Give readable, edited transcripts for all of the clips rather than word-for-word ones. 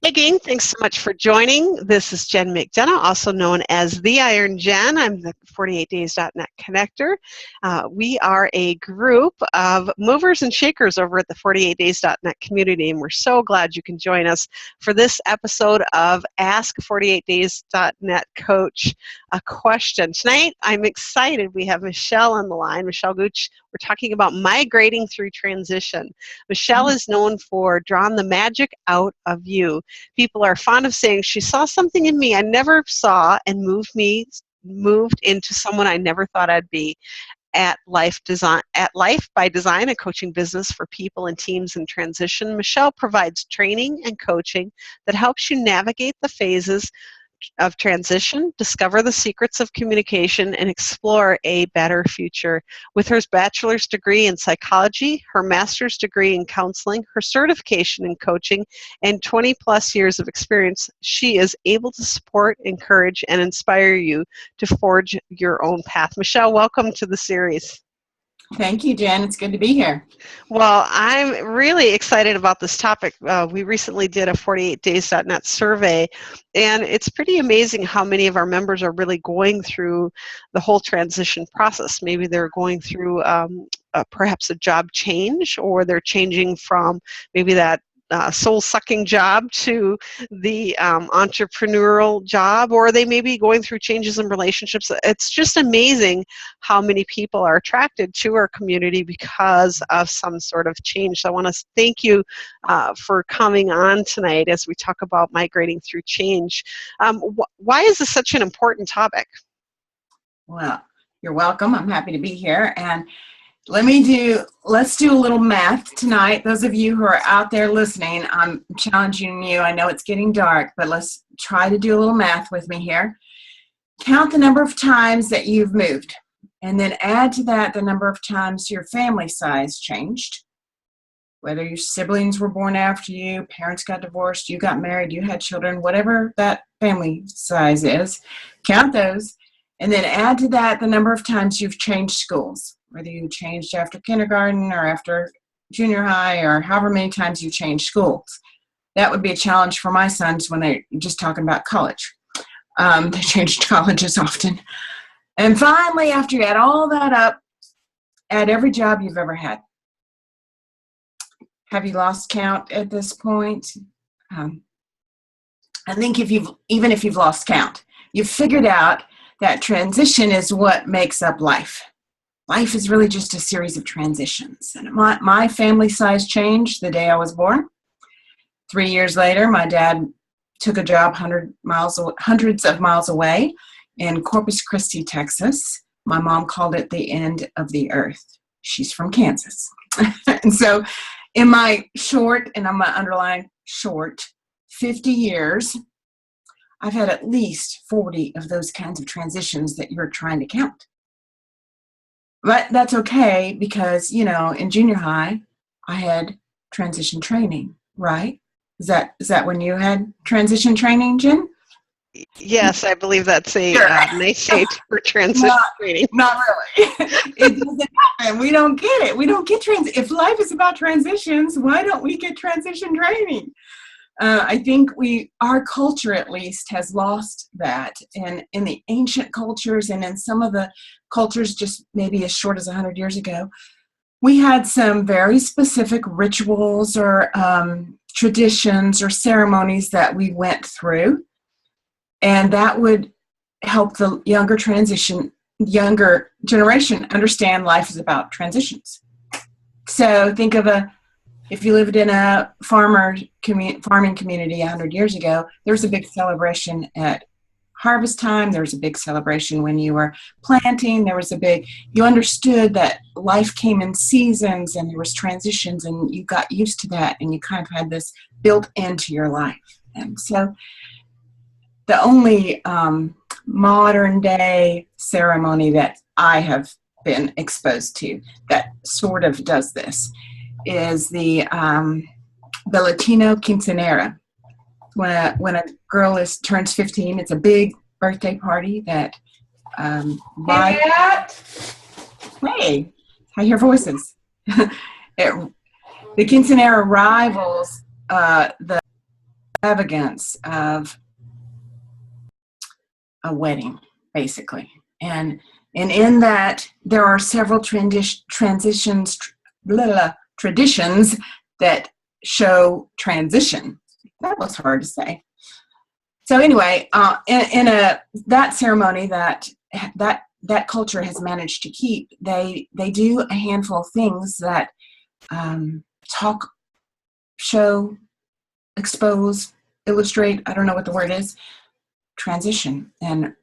Hey gang, thanks so much for joining. This is Jen McDonough, also known as The Iron Jen. I'm the 48days.net connector. We are a group of movers and shakers over at the 48days.net community, and we're so glad you can join us for this episode of Ask 48days.net Coach a Question. Tonight, I'm excited. We have Michele on the line, Michele Gooch. We're talking about migrating through transition. Michele is known for drawing the magic out of you. People are fond of saying she saw something in me I never saw and moved into someone I never thought I'd be. At Life by Design, a coaching business for people and teams in transition, Michele provides training and coaching that helps you navigate the phases of transition, discover the secrets of communication, and explore a better future. With her bachelor's degree in psychology, her master's degree in counseling, her certification in coaching, and 20 plus years of experience, she is able to support, encourage, and inspire you to forge your own path. Michele, welcome to the series. Thank you, Jen. It's good to be here. Well, I'm really excited about this topic. We recently did a 48days.net survey, and it's pretty amazing how many of our members are really going through the whole transition process. Maybe they're going through perhaps a job change, or they're changing from maybe that soul-sucking job to the entrepreneurial job, or they may be going through changes in relationships. It's just amazing how many people are attracted to our community because of some sort of change. So I want to thank you for coming on tonight as we talk about migrating through change. Why is this such an important topic? Well, you're welcome. I'm happy to be here. And let's do a little math tonight. Those of you who are out there listening, I'm challenging you. I know it's getting dark, but let's try to do a little math with me here. Count the number of times that you've moved, and then add to that the number of times your family size changed. Whether your siblings were born after you, parents got divorced, you got married, you had children, whatever that family size is, count those, and then add to that the number of times you've changed schools. Whether you changed after kindergarten or after junior high or however many times you changed schools. That would be a challenge for my sons when they're just talking about college. They changed colleges often. And finally, after you add all that up, add every job you've ever had. Have you lost count at this point? I think even if you've lost count, you've figured out that transition is what makes up life. Life is really just a series of transitions. And my family size changed the day I was born. 3 years later, my dad took a job hundreds of miles away in Corpus Christi, Texas. My mom called it the end of the earth. She's from Kansas. And so in my short, and I'm going to underline short, 50 years, I've had at least 40 of those kinds of transitions that you're trying to count. But that's okay because, in junior high, I had transition training, right? Is that when you had transition training, Jen? Yes, I believe that's a nice age for transition training. Not really. It doesn't happen. We don't get it. We don't get if life is about transitions, why don't we get transition training? I think our culture at least has lost that. And in the ancient cultures and in some of the cultures just maybe as short as 100 years ago, we had some very specific rituals or traditions or ceremonies that we went through. And that would help the younger generation understand life is about transitions. So think of if you lived in a farming community 100 years ago, there was a big celebration at harvest time. There was a big celebration when you were planting. You understood that life came in seasons and there was transitions, and you got used to that, and you kind of had this built into your life. And so the only modern day ceremony that I have been exposed to that sort of does this is the Latino quinceanera. When a girl turns 15, it's a big birthday party that Hey, I hear voices. The quinceanera rivals the extravagance of a wedding, basically. And in that, there are several traditions that show transition. That was hard to say. So anyway, in that ceremony that culture has managed to keep, they do a handful of things that talk, show, expose, illustrate, I don't know what the word is, transition. And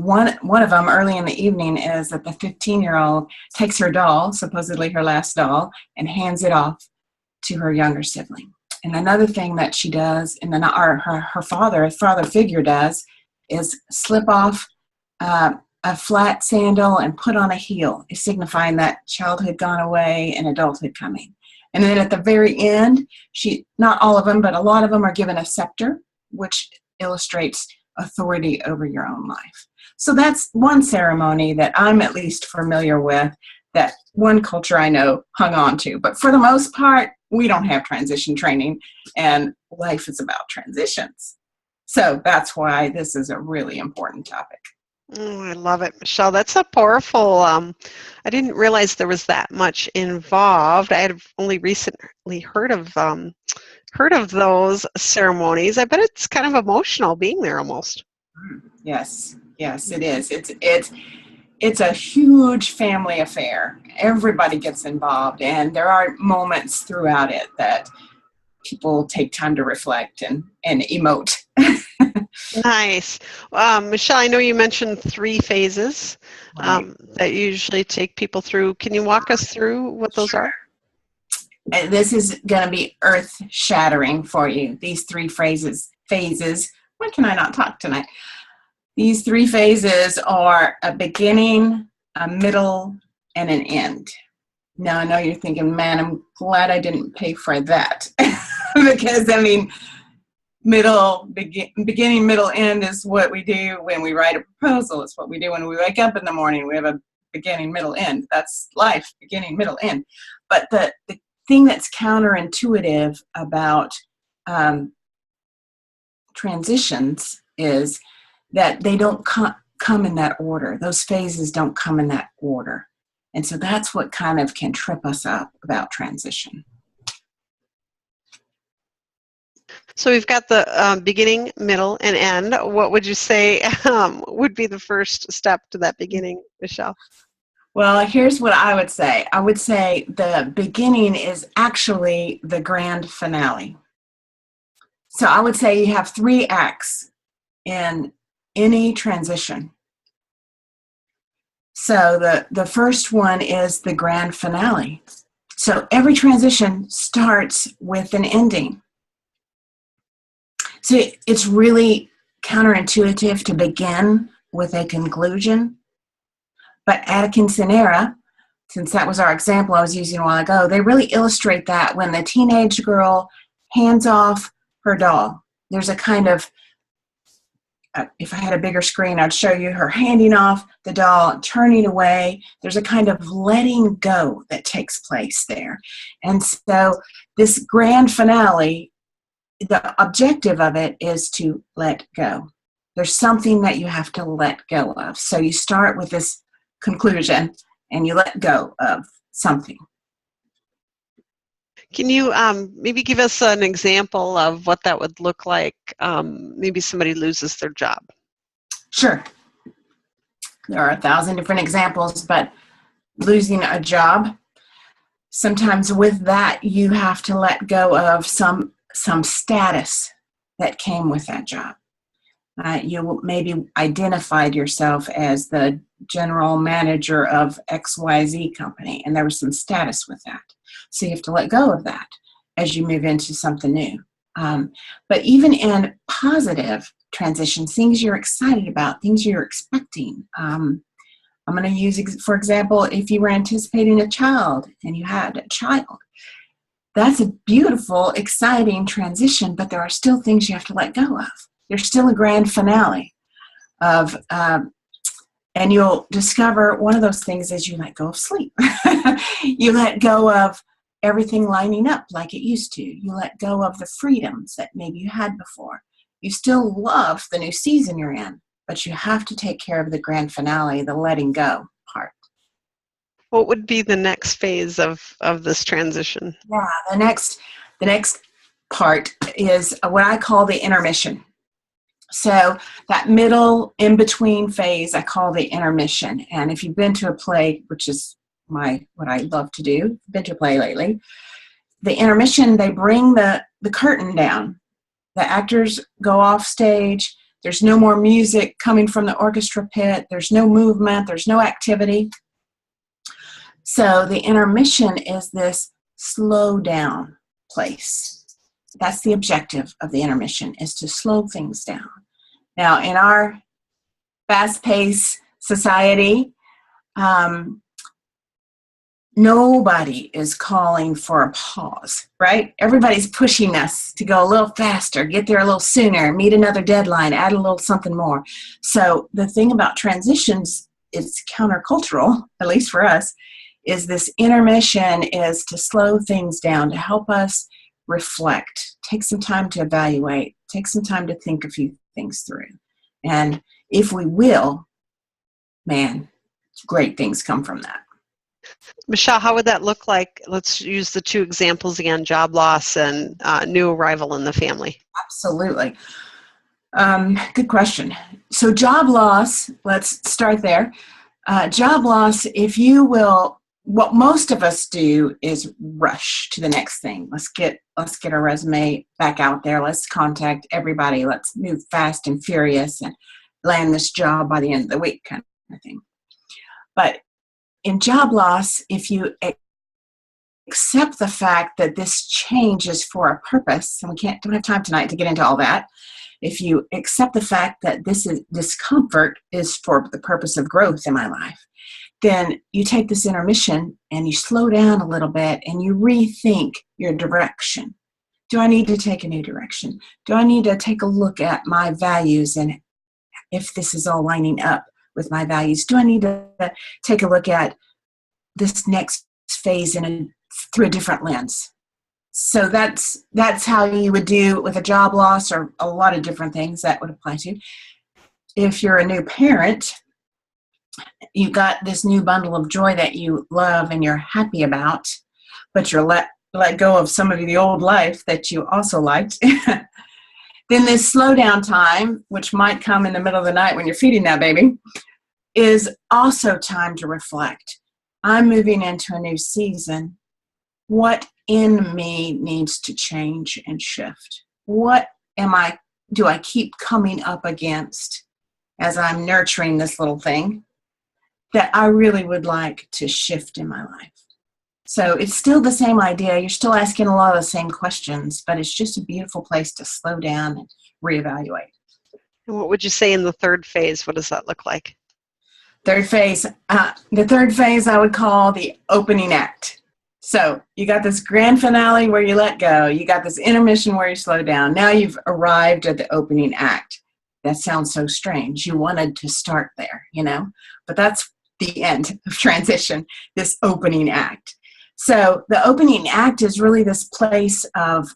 one of them early in the evening is that the 15-year-old takes her doll, supposedly her last doll, and hands it off to her younger sibling. And another thing that she does, and then her father figure does, is slip off a flat sandal and put on a heel, signifying that childhood gone away and adulthood coming. And then at the very end, not all of them, but a lot of them are given a scepter, which illustrates authority over your own life. So that's one ceremony that I'm at least familiar with, that one culture I know hung on to. But for the most part, we don't have transition training, and life is about transitions. So that's why this is a really important topic. Oh, I love it, Michele. That's a powerful, I didn't realize there was that much involved. I had only recently heard of those ceremonies. I bet it's kind of emotional being there almost. Yes, it is. It's a huge family affair. Everybody gets involved, and there are moments throughout it that people take time to reflect and emote. Nice. Michele, I know you mentioned 3 phases that you usually take people through. Can you walk us through what those are? And this is going to be earth-shattering for you, these 3 phases. Why can I not talk tonight? These 3 phases are a beginning, a middle, and an end. Now, I know you're thinking, man, I'm glad I didn't pay for that. Because, I mean, beginning, middle, end is what we do when we write a proposal. It's what we do when we wake up in the morning. We have a beginning, middle, end. That's life, beginning, middle, end. But the thing that's counterintuitive about transitions is that they don't come in that order. Those phases don't come in that order. And so that's what kind of can trip us up about transition. So we've got the beginning, middle, and end. What would you say would be the first step to that beginning, Michele? Well, here's what I would say. I would say the beginning is actually the grand finale. So I would say you have 3 acts in any transition. So the first one is the grand finale. So every transition starts with an ending. So it's really counterintuitive to begin with a conclusion. But Atkins and Era, since that was our example I was using a while ago, they really illustrate that when the teenage girl hands off her doll. There's a kind of, if I had a bigger screen, I'd show you her handing off the doll, turning away. There's a kind of letting go that takes place there. And so this grand finale, the objective of it is to let go. There's something that you have to let go of. So you start with this conclusion and you let go of something. Can you maybe give us an example of what that would look like? Maybe somebody loses their job. Sure. There are 1,000 different examples, but losing a job, sometimes with that you have to let go of some status that came with that job. You maybe identified yourself as the general manager of XYZ company, and there was some status with that. So you have to let go of that as you move into something new. But even in positive transitions, things you're excited about, things you're expecting. I'm going to use, for example, if you were anticipating a child and you had a child, that's a beautiful, exciting transition, but there are still things you have to let go of. There's still a grand finale of, and you'll discover one of those things is you let go of sleep. You let go of everything lining up like it used to. You let go of the freedoms that maybe you had before. You still love the new season you're in, but you have to take care of the grand finale, the letting go part. What would be the next phase of this transition? Yeah, the next part is what I call the intermission. So that middle in-between phase I call the intermission. And if you've been to a play, which is what I love to do, been to a play lately, the intermission, they bring the curtain down. The actors go off stage. There's no more music coming from the orchestra pit. There's no movement. There's no activity. So the intermission is this slow down place. That's the objective of the intermission, is to slow things down. Now, in our fast-paced society, nobody is calling for a pause, right? Everybody's pushing us to go a little faster, get there a little sooner, meet another deadline, add a little something more. So the thing about transitions, it's countercultural, at least for us, is this intermission is to slow things down, to help us reflect, take some time to evaluate, take some time to think a few things through. And if we will, man, great things come from that. Michele, how would that look like? Let's use the two examples again, job loss and new arrival in the family. Absolutely. Good question. So job loss, let's start there. Job loss, if you will, what most of us do is rush to the next thing. Let's get our resume back out there. Let's contact everybody. Let's move fast and furious and land this job by the end of the week, kind of thing. But in job loss, if you accept the fact that this change is for a purpose, and don't have time tonight to get into all that. If you accept the fact that this discomfort is for the purpose of growth in my life, then you take this intermission and you slow down a little bit and you rethink your direction. Do I need to take a new direction? Do I need to take a look at my values and if this is all lining up with my values? Do I need to take a look at this next phase through a different lens? So that's how you would do with a job loss or a lot of different things that would apply to. If you're a new parent, you got this new bundle of joy that you love and you're happy about, but you're let go of some of the old life that you also liked. Then this slow down time, which might come in the middle of the night when you're feeding that baby, is also time to reflect. I'm moving into a new season. What in me needs to change and shift? What do I keep coming up against as I'm nurturing this little thing that I really would like to shift in my life? So it's still the same idea. You're still asking a lot of the same questions, but it's just a beautiful place to slow down and reevaluate. And what would you say in the third phase? What does that look like? Third phase. The third phase I would call the opening act. So you got this grand finale where you let go. You got this intermission where you slow down. Now you've arrived at the opening act. That sounds so strange. You wanted to start there, but that's the end of transition, this opening act. So the opening act is really this place of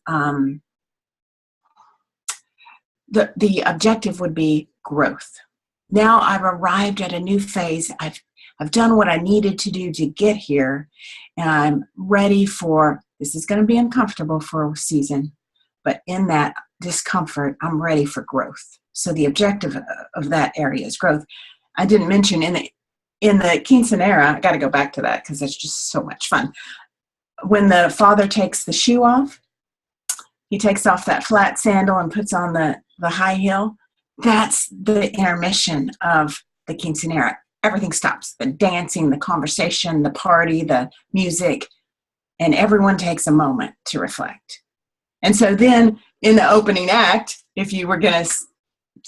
the objective would be growth. Now I've arrived at a new phase. I've done what I needed to do to get here, and I'm ready for, this is going to be uncomfortable for a season, but in that discomfort, I'm ready for growth. So the objective of that area is growth. I didn't mention in the quinceanera, I got to go back to that because that's just so much fun. When the father takes the shoe off, he takes off that flat sandal and puts on the high heel. That's the intermission of the quinceanera. Everything stops. The dancing, the conversation, the party, the music, and everyone takes a moment to reflect. And so then in the opening act, if you were going to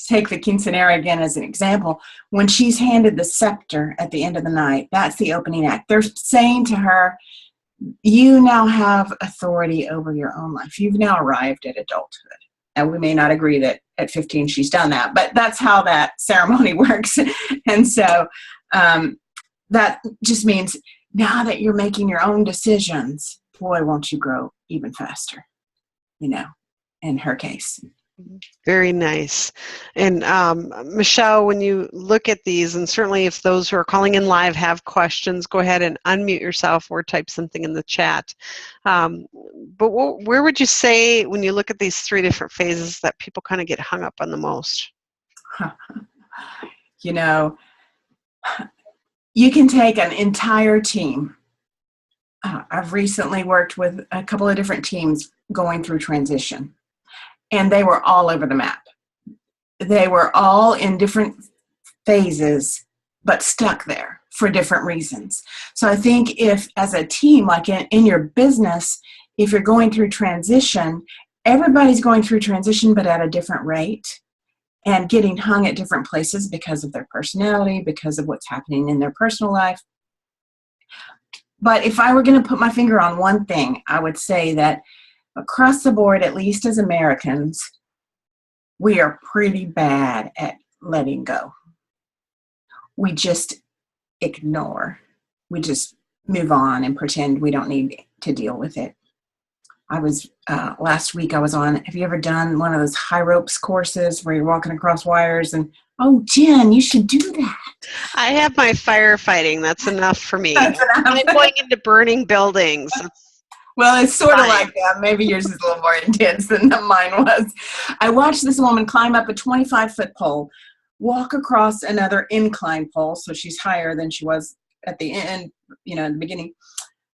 take the quinceanera again as an example, when she's handed the scepter at the end of the night, that's the opening act. They're saying to her, you now have authority over your own life. You've now arrived at adulthood. And we may not agree that at 15 she's done that, but that's how that ceremony works. And so that just means now that you're making your own decisions, boy, won't you grow even faster, in her case. Very nice. And Michele, when you look at these, and certainly if those who are calling in live have questions, go ahead and unmute yourself or type something in the chat. But where would you say, when you look at these three different phases, that people kind of get hung up on the most? You can take an entire team. I've recently worked with a couple of different teams going through transition, and they were all over the map. They were all in different phases, but stuck there for different reasons. So I think if, as a team, like in your business, if you're going through transition, everybody's going through transition, but at a different rate, and getting hung at different places because of their personality, because of what's happening in their personal life. But if I were going to put my finger on one thing, I would say that across the board, at least as Americans, we are pretty bad at letting go. We just ignore. We just move on and pretend we don't need to deal with it. I was, last week I was on, have you ever done one of those high ropes courses where you're walking across wires and, oh, Jen, you should do that. I have my firefighting. That's enough for me. I'm going into burning buildings. Well, it's sort of like that. Maybe yours is a little more intense than mine was. I watched this woman climb up a 25-foot pole, walk across another incline pole, so she's higher than she was at the end, in the beginning,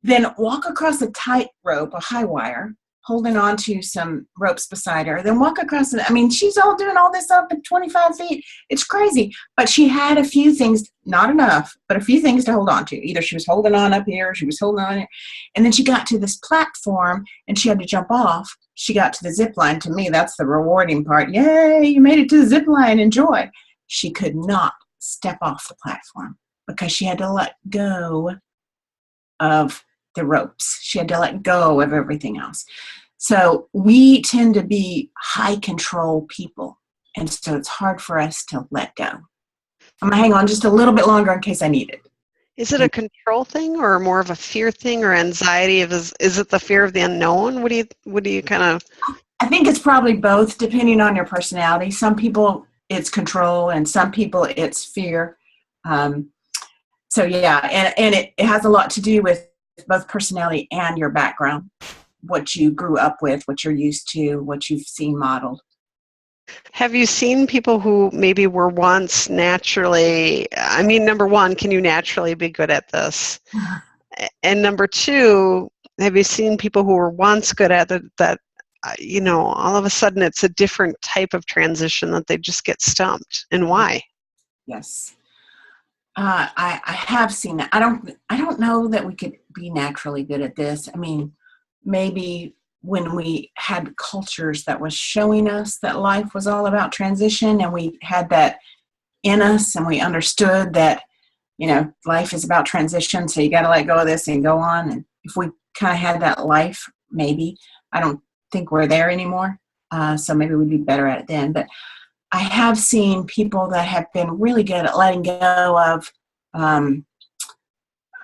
then walk across a tight rope, a high wire, holding on to some ropes beside her, then walk across it. I mean, she's all doing all this up at 25 feet. It's crazy. But she had a few things, not enough, but a few things to hold on to. Either she was holding on up here, or she was holding on here. And then she got to this platform and she had to jump off. She got to the zip line. To me, that's the rewarding part. Yay, you made it to the zip line. Enjoy. She could not step off the platform because she had to let go of the ropes. She had to let go of everything else. So we tend to be high control people. And so it's hard for us to let go. I'm going to hang on just a little bit longer in case I need it. Is it a control thing or more of a fear thing or anxiety? Is it the fear of the unknown? What do you kind of? I think it's probably both, depending on your personality. Some people it's control and some people it's fear. So yeah, and it has a lot to do with both personality and your background, what you grew up with, what you're used to, what you've seen modeled. Have you seen people who maybe were once naturally, number one, can you naturally be good at this? And number two, have you seen people who were once good at it that, all of a sudden it's a different type of transition that they just get stumped? And why? Yes. I have seen that. I don't know that we could be naturally good at this. I mean, maybe when we had cultures that was showing us that life was all about transition and we had that in us and we understood that, life is about transition. So you got to let go of this and go on. And if we kind of had that life, maybe, I don't think we're there anymore. So maybe we'd be better at it then. But I have seen people that have been really good at letting go of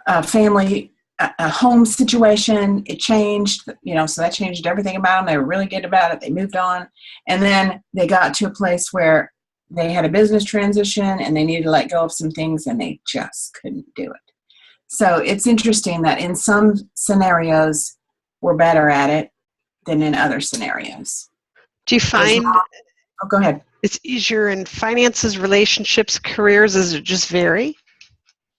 a family, a home situation. It changed, so that changed everything about them. They were really good about it. They moved on. And then they got to a place where they had a business transition and they needed to let go of some things and they just couldn't do it. So it's interesting that in some scenarios we're better at it than in other scenarios. Do you find... Oh, go ahead. It's easier in finances, relationships, careers? Does it just vary?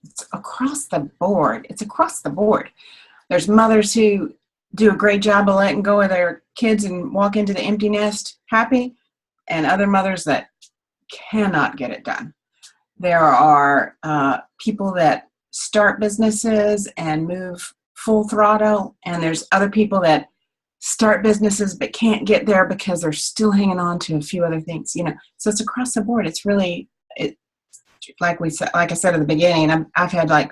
It's across the board. There's mothers who do a great job of letting go of their kids and walk into the empty nest happy, and other mothers that cannot get it done. There are people that start businesses and move full throttle, and there's other people that start businesses but can't get there because they're still hanging on to a few other things, So it's across the board. It's really, like I said at the beginning, I've had like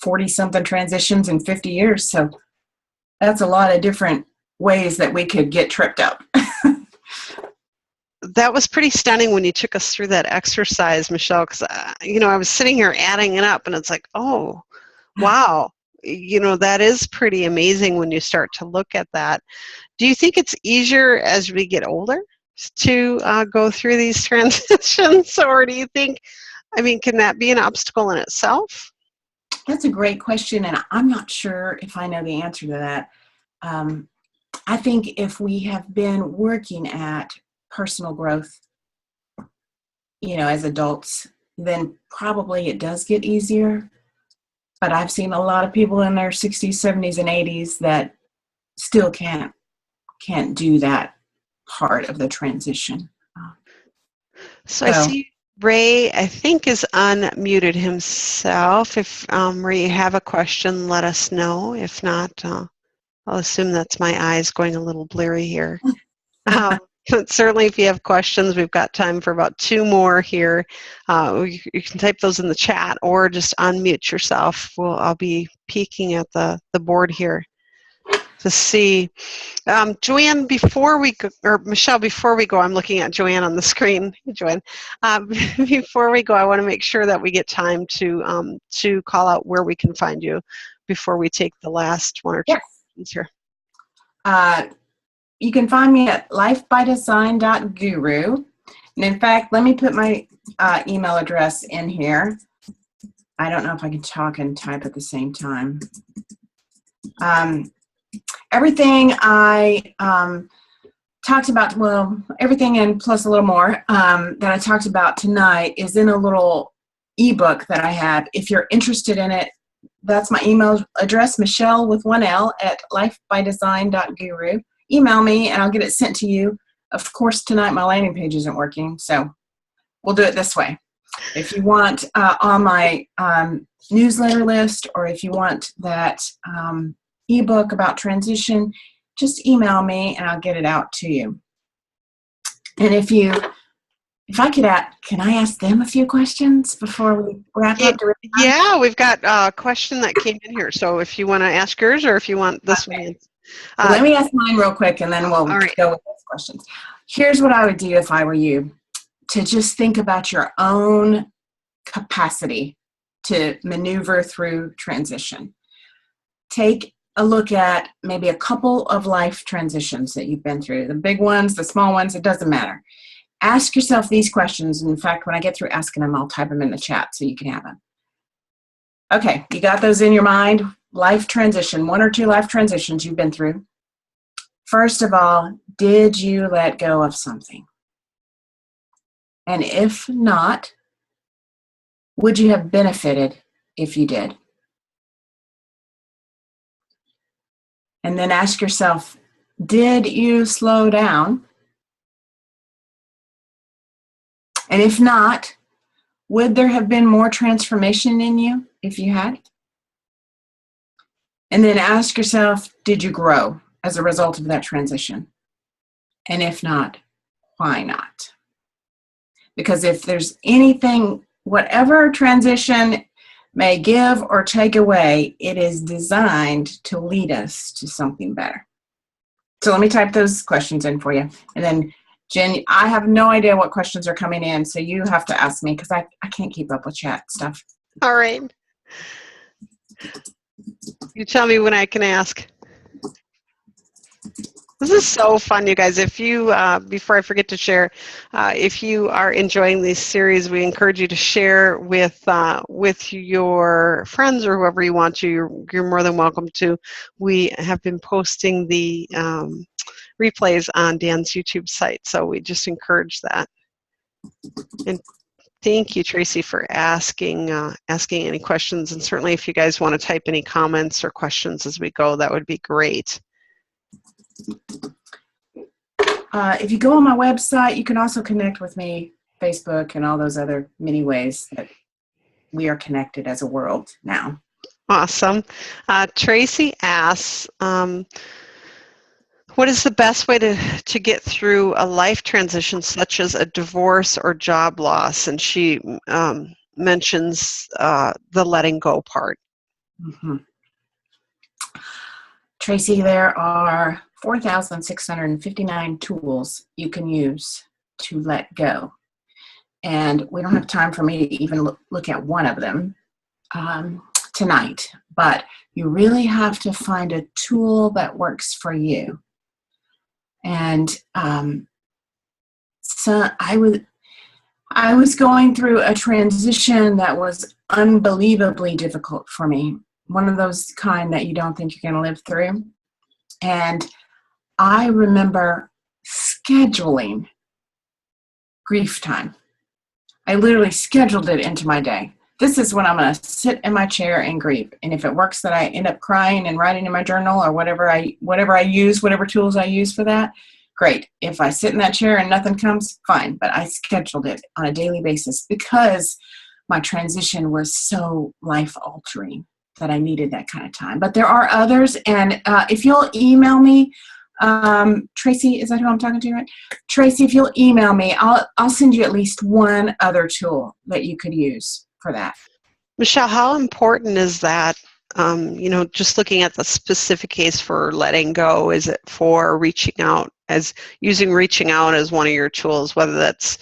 40-something transitions in 50 years. So that's a lot of different ways that we could get tripped up. That was pretty stunning when you took us through that exercise, Michele, because, I was sitting here adding it up and it's like, oh, wow. that is pretty amazing when you start to look at that. Do you think it's easier as we get older to go through these transitions, or do you think, can that be an obstacle in itself? That's a great question, and I'm not sure if I know the answer to that. I think if we have been working at personal growth, as adults, then probably it does get easier. But I've seen a lot of people in their 60s, 70s, and 80s that still can't do that part of the transition. So I see Ray, I think, is unmuted himself. If Ray, you have a question, let us know. If not, I'll assume that's my eyes going a little blurry here. But certainly, if you have questions, we've got time for about 2 more here. You can type those in the chat or just unmute yourself. I'll be peeking at the board here to see. Joanne, Michelle, before we go, I'm looking at Joanne on the screen. Hey, Joanne. Before we go, I want to make sure that we get time to call out where we can find you before we take the last 1 or 2 questions here. You can find me at lifebydesign.guru. And in fact, let me put my email address in here. I don't know if I can talk and type at the same time. Everything I talked about, everything and plus a little more that I talked about tonight is in a little ebook that I have. If you're interested in it, that's my email address, Michele with 1 L at lifebydesign.guru. Email me and I'll get it sent to you. Of course, tonight my landing page isn't working, so we'll do it this way. If you want on my newsletter list, or if you want that ebook about transition, just email me and I'll get it out to you. And if I could can I ask them a few questions before we wrap up? Yeah, we've got a question that came in here. So if you want to ask yours, or if you want this one. Let me ask mine real quick and then we'll go with those questions. Here's what I would do if I were you, to just think about your own capacity to maneuver through transition. Take a look at maybe a couple of life transitions that you've been through, the big ones, the small ones, it doesn't matter. Ask yourself these questions. And in fact, when I get through asking them, I'll type them in the chat so you can have them. Okay, you got those in your mind? Life transition, 1 or 2 life transitions you've been through. First of all, did you let go of something? And if not, would you have benefited if you did? And then ask yourself, did you slow down? And if not, would there have been more transformation in you if you had? And then ask yourself, did you grow as a result of that transition? And if not, why not? Because if there's anything, whatever transition may give or take away, it is designed to lead us to something better. So let me type those questions in for you. And then, Jen, I have no idea what questions are coming in, so you have to ask me because I can't keep up with chat stuff. All right. You tell me when I can ask. This is so fun, you guys. If you, before I forget to share, if you are enjoying these series, we encourage you to share with your friends or whoever you want to. You're more than welcome to. We have been posting the replays on Dan's YouTube site, so we just encourage that. And thank you, Tracy, for asking any questions. And certainly, if you guys want to type any comments or questions as we go, that would be great. If you go on my website, you can also connect with me, Facebook, and all those other many ways that we are connected as a world now. Awesome. Tracy asks, what is the best way to get through a life transition such as a divorce or job loss? And she mentions the letting go part. Mm-hmm. Tracy, there are 4,659 tools you can use to let go. And we don't have time for me to even look at one of them tonight, but you really have to find a tool that works for you. And so I was going through a transition that was unbelievably difficult for me. One of those kind that you don't think you're going to live through. And I remember scheduling grief time. I literally scheduled it into my day. This is when I'm going to sit in my chair and grieve. And if it works that I end up crying and writing in my journal or whatever tools I use for that, great. If I sit in that chair and nothing comes, fine. But I scheduled it on a daily basis because my transition was so life-altering that I needed that kind of time. But there are others. And if you'll email me, Tracy, is that who I'm talking to, right? Tracy, if you'll email me, I'll send you at least one other tool that you could use for that. Michele, how important is that? Just looking at the specific case for letting go, is it for reaching out, using reaching out as one of your tools, whether that's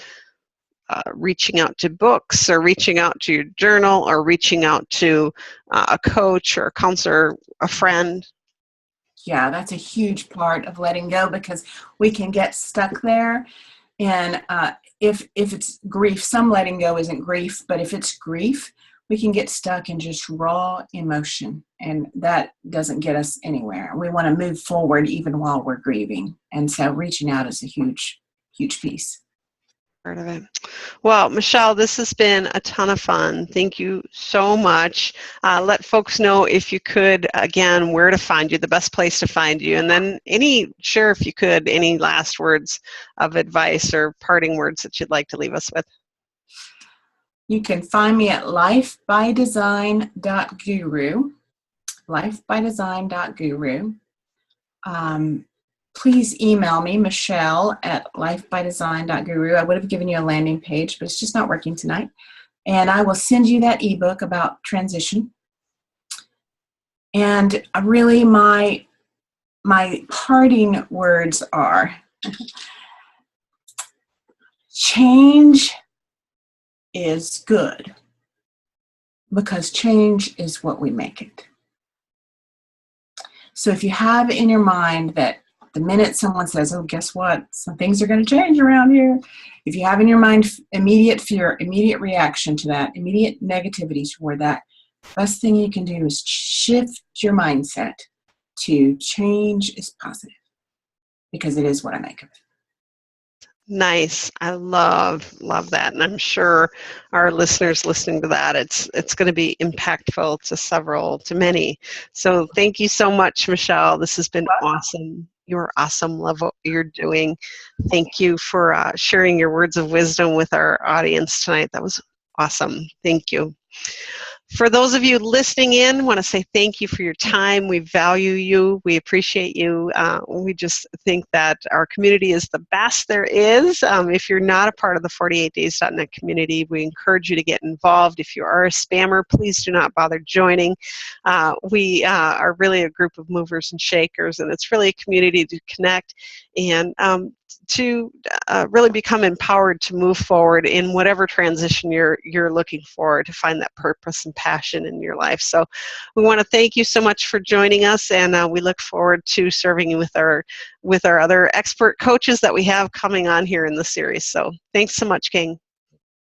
reaching out to books or reaching out to your journal or reaching out to a coach or a counselor, a friend? Yeah, that's a huge part of letting go because we can get stuck there. And if it's grief, some letting go isn't grief, but if it's grief, we can get stuck in just raw emotion, and that doesn't get us anywhere. We want to move forward even while we're grieving. And so reaching out is a huge, huge piece. Part of it. Well, Michele, this has been a ton of fun. Thank you so much. Let folks know, if you could, again, where to find you, the best place to find you, and then share, if you could, any last words of advice or parting words that you'd like to leave us with. You can find me at lifebydesign.guru, lifebydesign.guru. Please email me, Michele at lifebydesign.guru. I would have given you a landing page, but it's just not working tonight. And I will send you that ebook about transition. And really, my parting words are, change is good because change is what we make it. So if you have in your mind that the minute someone says, oh, guess what? Some things are going to change around here. If you have in your mind immediate fear, immediate reaction to that, immediate negativity toward that, best thing you can do is shift your mindset to change is positive because it is what I make of it. Nice. I love that. And I'm sure our listeners listening to that, it's going to be impactful to many. So thank you so much, Michele. This has been awesome. You're awesome. Love what you're doing. Thank you for sharing your words of wisdom with our audience tonight. That was awesome. Thank you. For those of you listening in, I want to say thank you for your time. We value you. We appreciate you. We just think that our community is the best there is. If you're not a part of the 48days.net community, we encourage you to get involved. If you are a spammer, please do not bother joining. We are really a group of movers and shakers, and it's really a community to connect and to really become empowered to move forward in whatever transition you're looking for, to find that purpose and passion in your life. So we want to thank you so much for joining us, and we look forward to serving you with our other expert coaches that we have coming on here in the series. So thanks so much, gang.